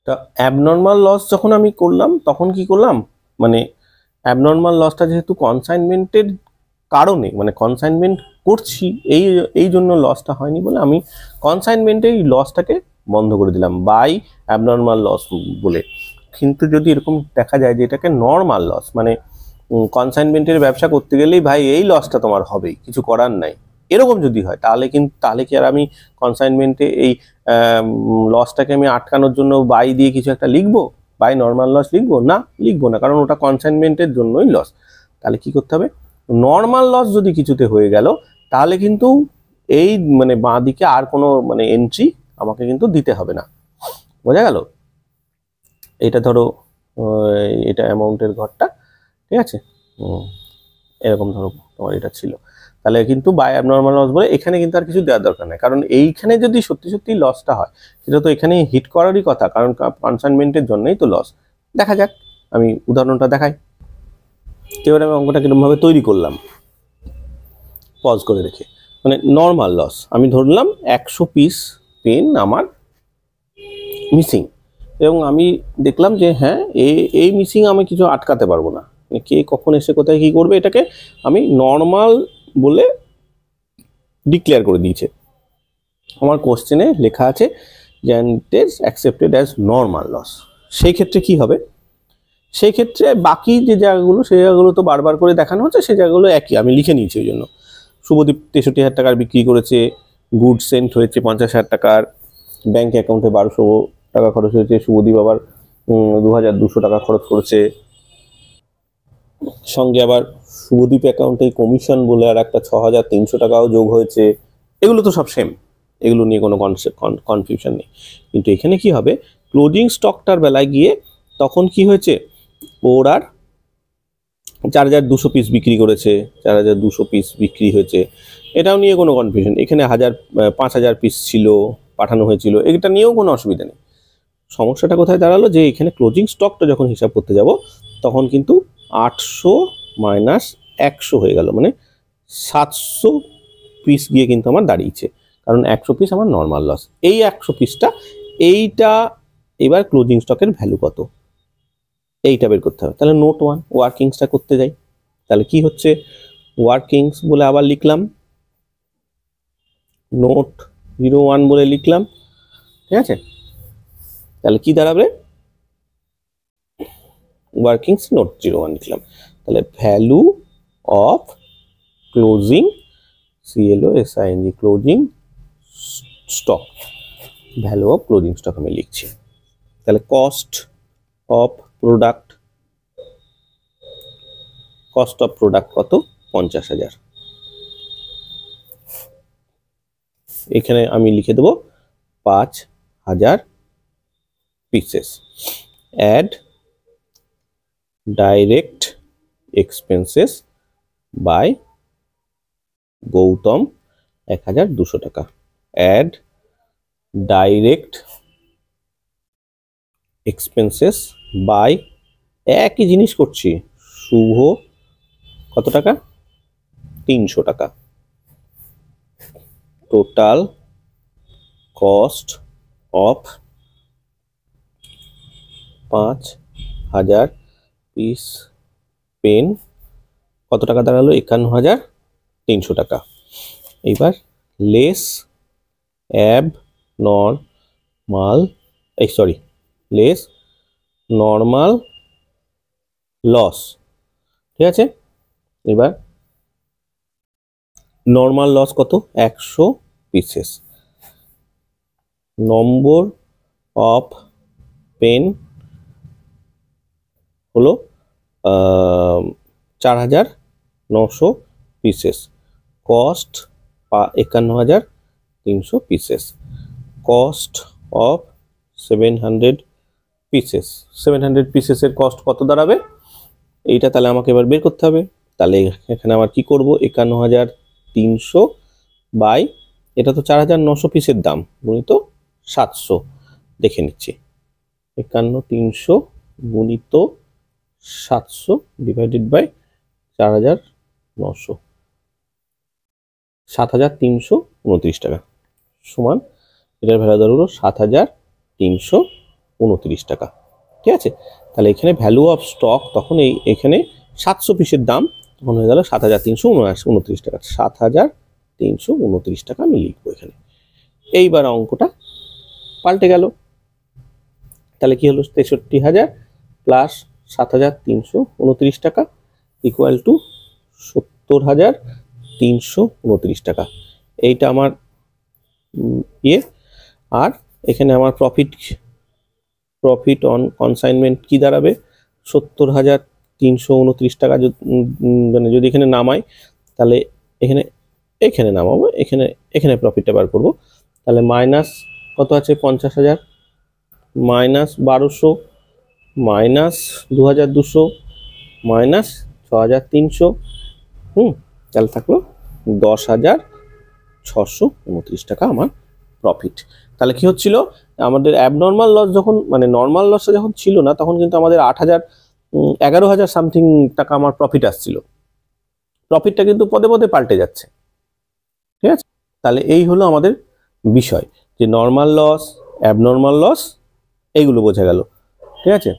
তা abnormal loss যখন আমি করলাম তখন কি করলাম, মানে অ্যাবনর্মাল লসটা যেহেতু কনসাইনমেন্টের কারণে, মানে কনসাইনমেন্ট করছি এই এই জন্য লসটা হয়নি বলে আমি কনসাইনমেন্টে এই লসটাকে বন্ধ করে দিলাম বাই অ্যাবনর্মাল লস বলে। কিন্তু যদি এরকম দেখা যায় যে এটাকে নর্মাল লস, মানে কনসাইনমেন্টের ব্যবসা করতে গেলেই ভাই এই লসটা তোমার হবেই, কিছু করার নাই, এরকম যদি হয় তাহলে কি আর আমি কনসাইনমেন্টে এই লসটাকে আমি আটকানোর জন্য বাই দিয়ে কিছু একটা লিখবো, বাই নর্মাল লস লিখবো না? লিখবো না, কারণ ওটা কনসাইনমেন্টের জন্যই লস। তাহলে কি করতে হবে, নর্মাল লস যদি কিছুতে হয়ে গেল তাহলে কিন্তু এই মানে বাঁ দিকে আর কোনো মানে এন্ট্রি আমাকে কিন্তু দিতে হবে না। বোঝা গেল? এটা ধরো এটা অ্যামাউন্টের ঘরটা, ঠিক আছে, এরকম ধরো তোমার এটা ছিল, তাহলে কিন্তু বাই অ্যাবনর্মাল লস বলে এখানে কিন্তু আর কিছু দেওয়ার দরকার নেই, কারণ এইখানে যদি সত্যি সত্যি লসটা হয় সেটা তো এখানে হিট করারই কথা, কারণ কনসাইনমেন্টের জন্যই তো লস। দেখা যাক, আমি উদাহরণটা দেখাই। এবারে আমি অঙ্কটা কিরকমভাবে তৈরি করলাম, পজ করে রেখে, মানে নর্মাল লস আমি ধরলাম 100 পিস পেন আমার মিসিং, এবং আমি দেখলাম যে হ্যাঁ এই মিসিং আমি কিছু আটকাতে পারবো না, কে কখন এসে কোথায় কি করবে এটাকে আমি নর্মাল বলে ডিক্লেয়ার করে দিয়েছে। আমার কোশ্চেনে লেখা আছে যে it is accepted as normal loss. সেই ক্ষেত্রে কি হবে, সেই ক্ষেত্রে বাকি যে জায়গাগুলো সেই জায়গাগুলো তো বারবার করে দেখানো হচ্ছে, সেই জায়গাগুলো একই আমি লিখে নিয়েছি। ওই জন্য শুভদীপ 63,000 টাকার বিক্রি করেছে, গুড সেন্ট হয়েছে 50,000 টাকার, ব্যাংক অ্যাকাউন্টে 1200 টাকা খরচ হয়েছে, শুভদীপ আবার 2200 টাকা খরচ করেছে, সঙ্গে আবার শুভদীপ অ্যাকাউন্টে কমিশন বলে আর একটা 6,300 টাকাও যোগ হয়েছে। এগুলো তো সব সেম, এগুলো নিয়ে কোনো কনফিউশন নেই। কিন্তু এখানে কি হবে, ক্লোজিং স্টকটার বেলায় গিয়ে তখন কি হয়েছে, ওর আর 4,200 পিস বিক্রি করেছে, 4,200 পিস বিক্রি হয়েছে, এটাও নিয়ে কোনো কনফিউশন। এখানে 5,000 পিস ছিল, পাঠানো হয়েছিল, এটা নিয়েও কোনো অসুবিধা নেই। সমস্যাটা কোথায় দাঁড়ালো, যে এখানে ক্লোজিং স্টকটা যখন হিসাব করতে যাব তখন কিন্তু 800 মাইনাস 100 হয়ে গেল, মানে 700 পিস গিয়ে কিন্তু আমার দাঁড়িয়েছে, কারণ 100 পিস আমার নর্মাল লস। এই 100 পিসটা এইটা এবার ক্লোজিং স্টকের ভ্যালু কত এইটা বের করতে হবে। তাহলে নোট 1 ওয়ার্কিংসটা করতে যাই, তাহলে কি হচ্ছে, ওয়ার্কিংস বলে আবার লিখলাম, নোট 01 বলে লিখলাম, ঠিক আছে। তাহলে কি দাঁড়াবে, ওয়ার্কিংস নোট 01 লিখলাম, তাহলে value of closing CLOSING closing stock, value of closing stock আমি লিখছি। তাহলে cost of product, cost of product কত, 50,000। এখানে আমি লিখে দেবো 5,000 pieces. Add direct expenses by Gautam 1,200 টাকা। অ্যাড ডাইরেক্ট এক্সপেন্সেস বাই, একই জিনিস করছি, শুভ কত টাকা, 300 টাকা। Total cost of 5,000 piece pen কত টাকা দাঁড়ালো, 51,300 টাকা। এইবার less abnormal, less normal loss, ঠিক আছে। এবার নর্মাল লস কত, 100 পিসেস। নম্বর অফ পেন হলো 4,900 pieces. Cost 51,300 pieces. Cost of 700 pieces, 700 পিসেসের কস্ট কত দাঁড়াবে, এইটা তাহলে আমাকে এবার বের করতে হবে। তাহলে এখানে আমার কি করব, 51,300 বাই, এটা তো 4,900 পিসের দাম, গুণিত 700, দেখে নিচ্ছি, 51,300 গুণিত 700 ডিভাইডেড বাই 4,900, 7,329 টাকা, সমান এটার ভ্যালু দাঁড়ালো 7,329 29 টাকা। ঠিক আছে, তাহলে এখানে ভ্যালু অফ স্টক তখন এখানে 700 পিসের দাম তখন হয়ে গেল 7,329 টাকা। 7,329 টাকা আমি লিখবো এখানে। এইবার অঙ্কটা পাল্টে গেল, তাহলে কি হলো 63,000 প্লাস 7,329 টাকা ইকুয়াল টু 70,329 টাকা। এইটা আমার আর এখানে আমার প্রফিট অন কনসাইনমেন্ট কি দাঁড়াবে 70,329 টাকা। মানে যদি এখানে নামাই তাহলে এখানে নামাবো, এখানে প্রফিটটা বার করবো। তাহলে মাইনাস কত আছে 50,000 মাইনাস 1,200 মাইনাস 2,200 মাইনাস 6,300, তাহলে থাকলো 10,629 টাকা আমার প্রফিট। তাহলে কি হচ্ছিল আমাদের অ্যাবনর্মাল লস যখন মানে নর্মাল লসটা যখন ছিল না তখন কিন্তু আমাদের 11,000 সামথিং টাকা আমার প্রফিট আসছিল। প্রফিটটা কিন্তু পদে পদে পাল্টে যাচ্ছে। ঠিক আছে, তাহলে এই হলো আমাদের বিষয় যে নর্মাল লস, অ্যাবনর্মাল লস, এইগুলো বোঝা গেল। ঠিক আছে।